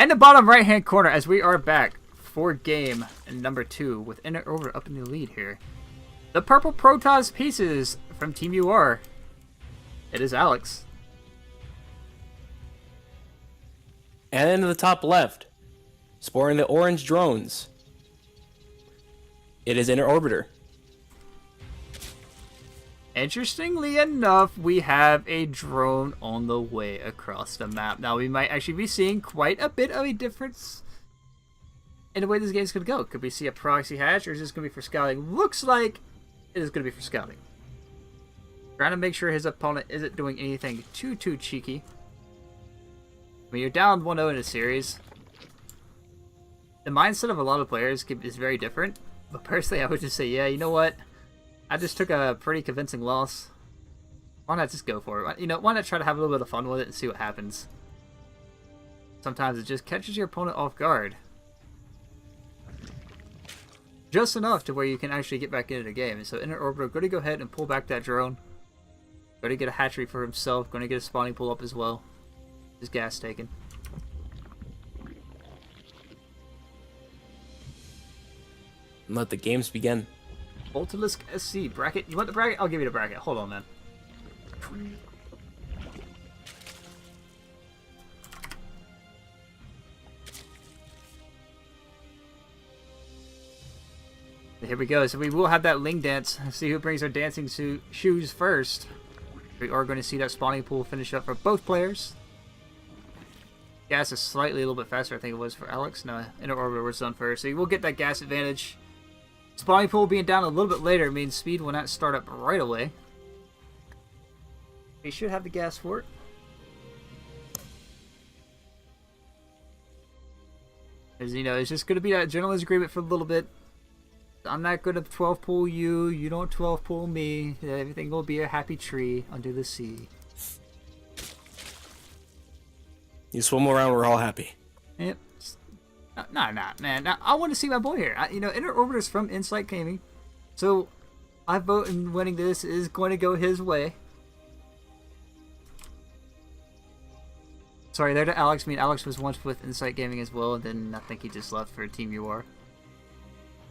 And the bottom right-hand corner, as we are back for game number 2 with Inner Orbiter up in the lead here. The purple Protoss pieces from Team UR. It is Alex. And in the top left, sporting the orange drones, it is Inner Orbiter. Interestingly enough, we have a drone on the way across the map. Now, we might actually be seeing quite a bit of a difference in the way this game's going to go. Could we see a proxy hatch, or is this going to be for scouting? Looks like it is going to be for scouting. Trying to make sure his opponent isn't doing anything too cheeky. I mean, you're down 1-0 in a series. The mindset of a lot of players is very different. But personally, I would just say, yeah, you know what? I just took a pretty convincing loss. Why not just go for it? You know, why not try to have a little bit of fun with it and see what happens? Sometimes it just catches your opponent off guard. Just enough to where you can actually get back into the game. And so Inner Orbiter going to go ahead and pull back that drone. Going to get a hatchery for himself. Going to get a spawning pool up as well. His gas taken. Let the games begin. Ultilisk SC bracket. You want the bracket? I'll give you the bracket. Hold on, man. Here we go. So we will have that Ling dance. Let's see who brings our dancing shoes first. We are going to see that spawning pool finish up for both players. Gas is slightly a little bit faster, I think it was for Alex. No, Inner Orbiter was done first. So you will get that gas advantage. Spawning pool being down a little bit later means speed will not start up right away. We should have the gas for it. As you know, it's just going to be that gentleman's agreement for a little bit. I'm not going to 12 pull you, you don't 12 pull me. Everything will be a happy tree under the sea. You swim around, we're all happy. Yep. Nah, man. Now, I want to see my boy here. You know, Inner Orbiter's from Insight Gaming. So, I vote in winning this is going to go his way. Sorry, there to Alex. I mean, Alex was once with Insight Gaming as well, and then I think he just left for Team UR.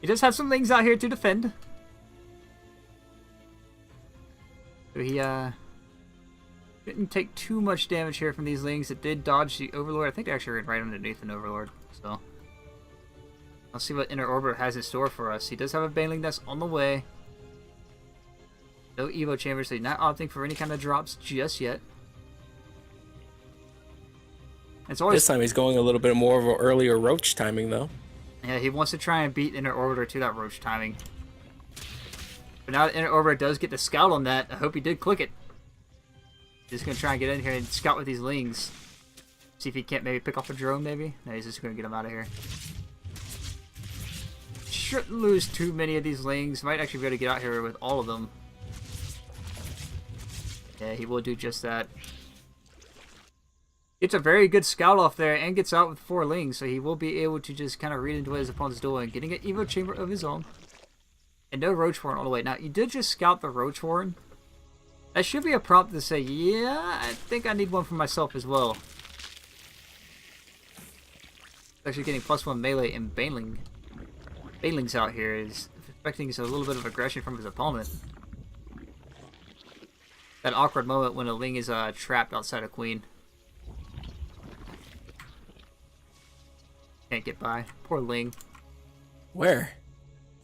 He does have some things out here to defend. So he, didn't take too much damage here from these Lings. It did dodge the Overlord. I think they actually ran right underneath an Overlord, so... Let's see what Inner Orbiter has in store for us. He does have a Baneling that's on the way. No Evo Chambers, so he's not opting for any kind of drops just yet. It's always... This time he's going a little bit more of an earlier Roach timing, though. Yeah, he wants to try and beat Inner Orbiter to that Roach timing. But now that Inner Orbiter does get the scout on that, I hope he did click it. Just going to try and get in here and scout with these Lings. See if he can't maybe pick off a drone, maybe? No, he's just going to get him out of here. Shouldn't lose too many of these Lings. Might actually be able to get out here with all of them. Yeah, he will do just that. Gets a very good scout off there and gets out with 4 Lings, so he will be able to just kind of read into what his opponent's doing. Getting an Evo Chamber of his own. And no Roach Warren all the way. Now, you did just scout the Roach Warren. That should be a prompt to say, yeah, I think I need one for myself as well. Actually getting +1 melee and Baneling. Baneling's out here is expecting a little bit of aggression from his opponent. That awkward moment when a Ling is trapped outside a Queen. Can't get by. Poor Ling. Where?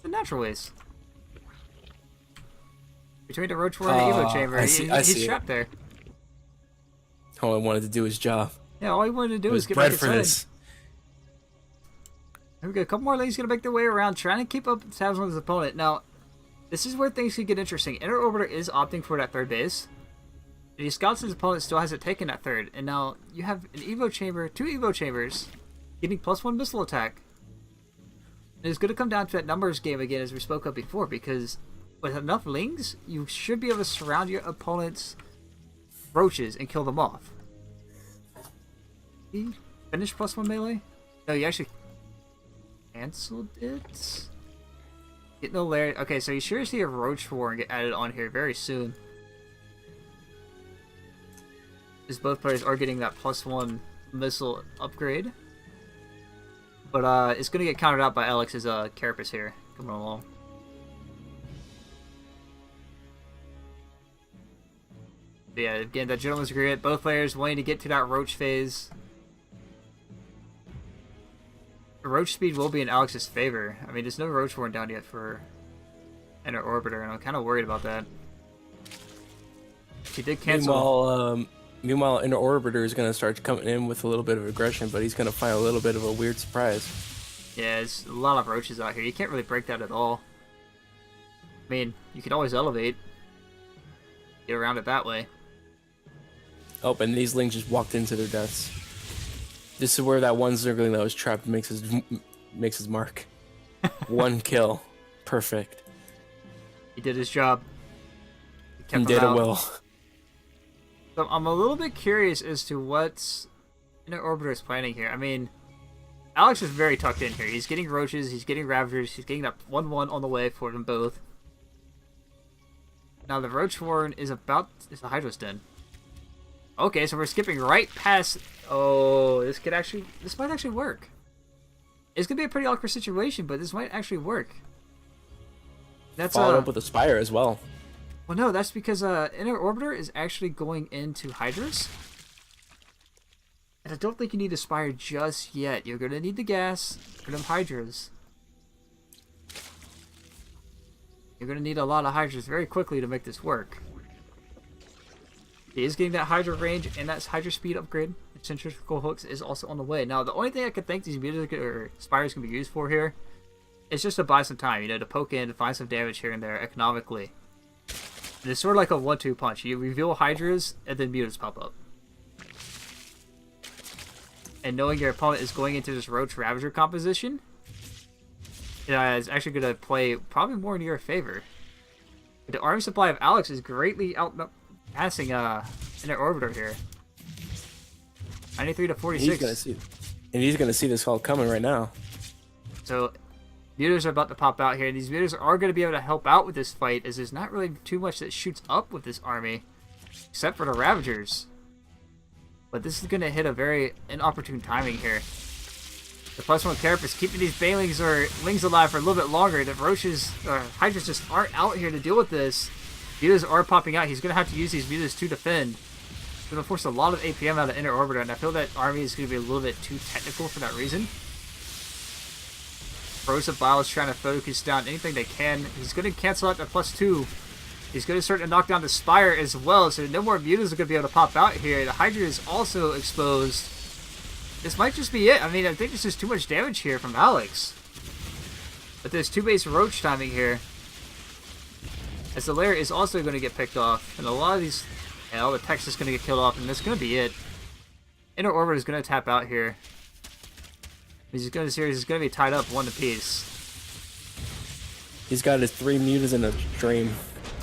The natural ways. Between the Roach Warren and the Evo Chamber, he's trapped there. All I wanted to do his job. Yeah, all he wanted to do was get back for inside. this. Here we go. A couple more Lings gonna make their way around, trying to keep up tabs on his opponent. Now, this is where things could get interesting. Inner Orbiter is opting for that third base. And he scouts his opponent, still hasn't taken that third. And now you have an Evo Chamber, 2 Evo Chambers, getting +1 missile attack. And it's gonna come down to that numbers game again, as we spoke of before, because with enough Lings, you should be able to surround your opponent's Roaches and kill them off. He finished +1 melee? No, he actually canceled it? Get no layer. Okay, so you sure see a Roach Warren get added on here very soon. As both players are getting that +1 missile upgrade. But it's going to get countered out by Alex's Carapace here coming along. But yeah, again, that gentleman's agreement. Both players wanting to get to that Roach phase. Roach speed will be in Alex's favor. I mean, there's no Roach worn down yet for Inner Orbiter, and I'm kind of worried about that. He did cancel. Meanwhile, Inner Orbiter is going to start coming in with a little bit of aggression, but he's going to find a little bit of a weird surprise. Yeah, there's a lot of Roaches out here. You can't really break that at all. I mean, you can always elevate. Get around it that way. Oh, and these lings just walked into their deaths. This is where that one Zergling that was trapped makes his mark. One kill. Perfect. He did his job. He did it well. So I'm a little bit curious as to what Inner Orbiter is planning here. I mean, Alex is very tucked in here. He's getting Roaches, he's getting Ravagers, he's getting that 1-1 on the way for them both. Now the Roach Warren is the Hydra's Den. Okay, so we're skipping right past. Oh, this might actually work. It's gonna be a pretty awkward situation, but this might actually work. That's followed up with a Spire as well. Well, no, that's because Inner Orbiter is actually going into Hydras. And I don't think you need a Spire just yet. You're gonna need the gas for them Hydras. You're gonna need a lot of Hydras very quickly to make this work. He is getting that Hydra range and that Hydra speed upgrade. Centrifugal hooks is also on the way. Now, the only thing I could think these Spires can be used for here is just to buy some time, to poke in, to find some damage here and there economically. And it's sort of like a 1-2 punch. You reveal Hydras, and then Mutas pop up. And knowing your opponent is going into this Roach Ravager composition, is actually going to play probably more in your favor. But the army supply of Alex is greatly outpassing Inner Orbiter here. 93 to 46. He's gonna see this all coming right now. So Mutas are about to pop out here. These Mutas are going to be able to help out with this fight, as there's not really too much that shoots up with this army, except for the Ravagers. But this is going to hit a very inopportune timing here. The +1 Carapace keeping these Banelings or Lings alive for a little bit longer. The Roaches, Hydras just aren't out here to deal with this. Mutas are popping out. He's going to have to use these Mutas to defend. He's going to force a lot of APM out of Inner Orbiter, and I feel that army is going to be a little bit too technical for that reason. Rose of Bile is trying to focus down anything they can. He's going to cancel out the +2. He's going to start to knock down the Spire as well, so no more Mutas are going to be able to pop out here. The Hydra is also exposed. This might just be it. I mean, I think this is too much damage here from Alex. But there's 2 base Roach timing here. As the lair is also going to get picked off. And a lot of these... Yeah, all the text is going to get killed off, and that's going to be it. Inner Orbiter is going to tap out here. He's going to be tied up 1 apiece. He's got his 3 Mutas in a stream.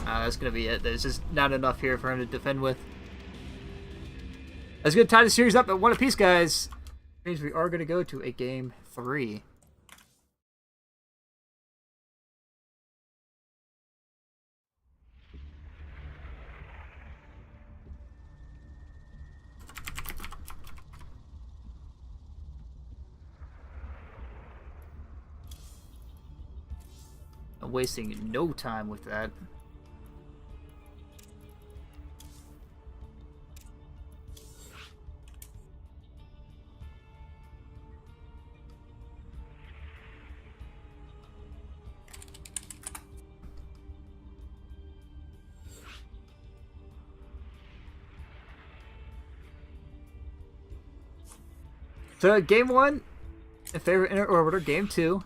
That's going to be it. There's just not enough here for him to defend with. That's going to tie the series up at 1 apiece, guys. Means we are going to go to a game 3. I'm wasting no time with that. So game 1, in favor of Inner Orbiter. Game 2,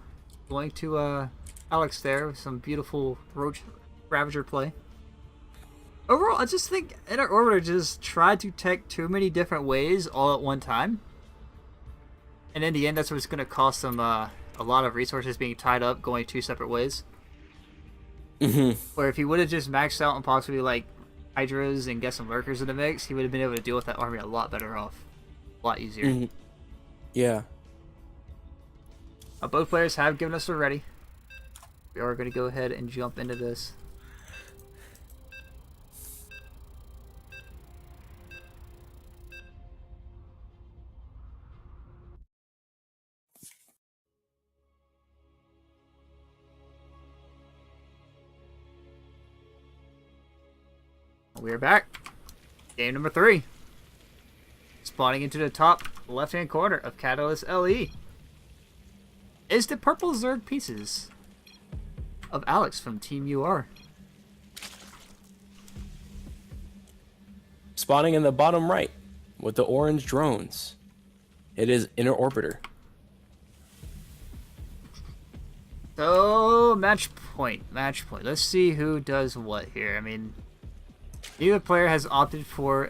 going to Alex there with some beautiful Roach Ravager play. Overall, I just think Inner Orbiter just tried to tech too many different ways all at one time. And in the end, that's what's going to cost them a lot of resources being tied up going 2 separate ways. Where if he would have just maxed out and possibly like Hydras and get some Lurkers in the mix, he would have been able to deal with that army a lot better off. A lot easier. Yeah. Both players have given us a ready. We are going to go ahead and jump into this. We're back. Game number 3. Spawning into the top left-hand corner of Catalyst LE is the purple Zerg pieces of Alex from Team UR. Spawning in the bottom right with the orange drones, it is Inner Orbiter. So, match point. Let's see who does what here. I mean, neither player has opted for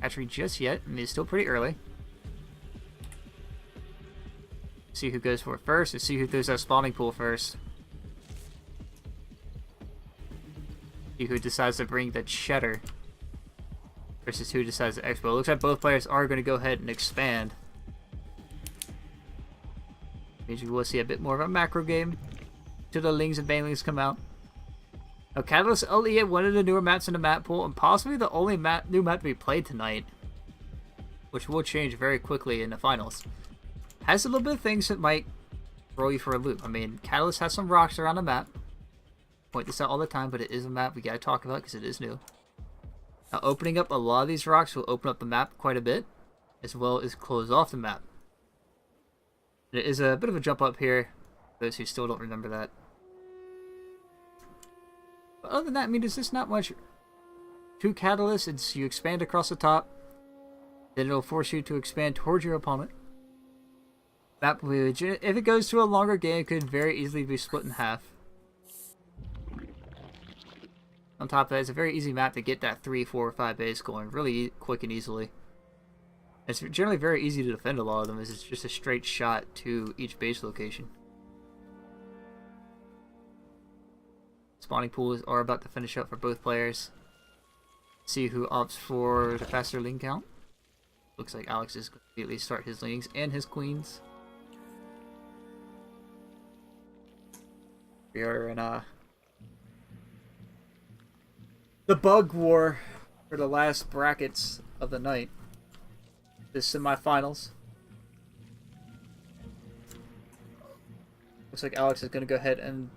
hatchery just yet. I mean, it's still pretty early. See who goes for it first. Let's see who does that spawning pool first. See who decides to bring the cheddar versus who decides to expo. It looks like both players are going to go ahead and expand. Means we will see a bit more of a macro game till the Lings and Banelings come out. Now, Catalyst LE at one of the newer maps in the map pool, and possibly the only new map to be played tonight, which will change very quickly in the finals. Has a little bit of things that might throw you for a loop. I mean, Catalyst has some rocks around the map. Point this out all the time, but it is a map we gotta talk about because it is new. Now, opening up a lot of these rocks will open up the map quite a bit, as well as close off the map. It is a bit of a jump up here, for those who still don't remember that. But other than that, I mean, there's just not much to Catalyst. It's you expand across the top, then it'll force you to expand towards your opponent. Map, if it goes to a longer game, it could very easily be split in half. On top of that, it's a very easy map to get that 3, 4, 5 base going really quick and easily. It's generally very easy to defend a lot of them, as it's just a straight shot to each base location. Spawning pools are about to finish up for both players. See who opts for the faster ling count. Looks like Alex is going to immediately start his lings and his queens. We are in the bug war for the last brackets of the night. The semifinals. Looks like Alex is going to go ahead and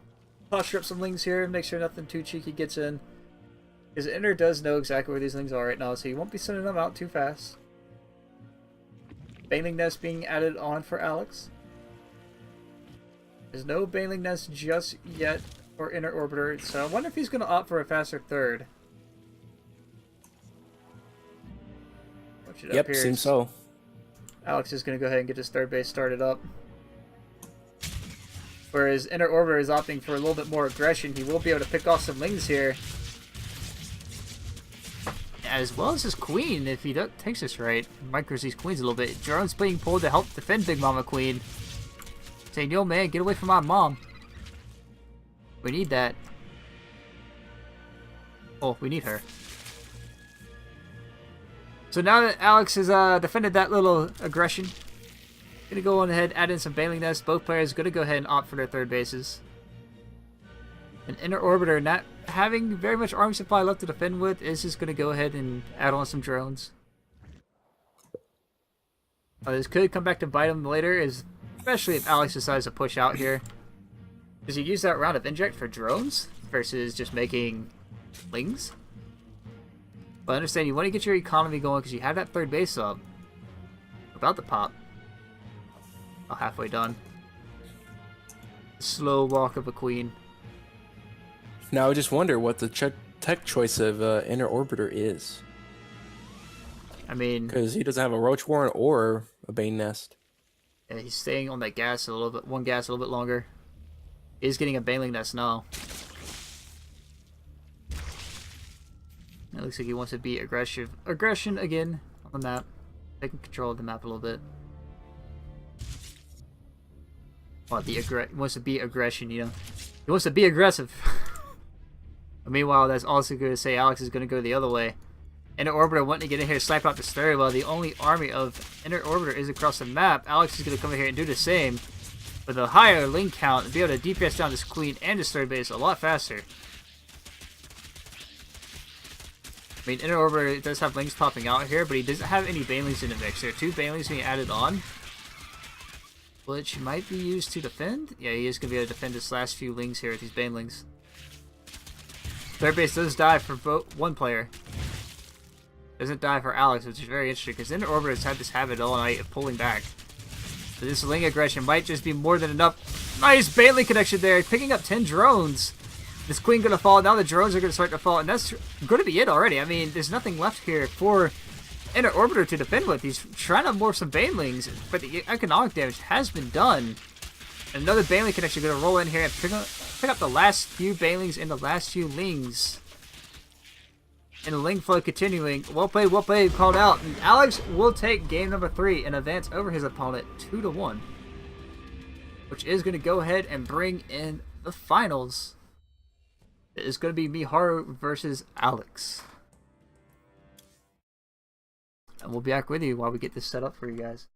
posture up some lings here and make sure nothing too cheeky gets in. His Inner does know exactly where these lings are right now, so he won't be sending them out too fast. Baneling Nest being added on for Alex. There's no Baneling Nest just yet for Inner Orbiter, so I wonder if he's going to opt for a faster third. Yep, seems so. Alex is going to go ahead and get his third base started up. Whereas Inner Orbiter is opting for a little bit more aggression. He will be able to pick off some lings here. As well as his queen, if he takes this right. Micros these queens a little bit. Drone's being pulled to help defend Big Mama Queen. Saying, yo man, get away from my mom. We need that. Oh, we need her. So now that Alex has defended that little aggression, gonna go on ahead, add in some Baneling Nests. Both players gonna go ahead and opt for their third bases. An Inner Orbiter not having very much army supply left to defend with is just gonna go ahead and add on some drones. This could come back to bite him later, especially if Alex decides to push out here. Does he use that round of inject for drones versus just making lings? But understand, you want to get your economy going because you have that third base up. About to pop. About halfway done. Slow walk of a queen. Now I just wonder what the tech choice of Inner Orbiter is. I mean, because he doesn't have a Roach Warren or a Bane Nest. Yeah, he's staying on that gas a little bit, one gas a little bit longer. He's getting a Baneling Nest now. It looks like he wants to be aggression again on the map, taking control of the map a little bit. Well, he wants to be aggression, you know. He wants to be aggressive. But meanwhile, that's also going to say Alex is going to go the other way. Inner Orbiter wanting to get in here, snipe out this third. While the only army of Inner Orbiter is across the map, Alex is going to come in here and do the same. With a higher link count and be able to DPS down this queen and this third base a lot faster. I mean, Inner Orbiter does have links popping out here, but he doesn't have any Banelings in the mix. There are 2 Banelings being added on, which might be used to defend. Yeah, he is going to be able to defend his last few lings here with these Banelings. Third base does die for one player. Doesn't die for Alex, which is very interesting because Inner Orbiters have this habit all night of pulling back. So this Ling aggression might just be more than enough. Nice Bailey connection there, picking up 10 drones. This Queen gonna fall, now the drones are gonna start to fall, and that's gonna be it already. I mean, there's nothing left here for Inner Orbiter to defend with. He's trying to morph some Banelings, but the economic damage has been done. Another Baneling connection gonna roll in here and pick up the last few Banelings and the last few Lings. And the Ling flow continuing. Well played, called out. And Alex will take game number 3 and advance over his opponent 2-1. Which is going to go ahead and bring in the finals. It is going to be Miharu versus Alex. And we'll be back with you while we get this set up for you guys.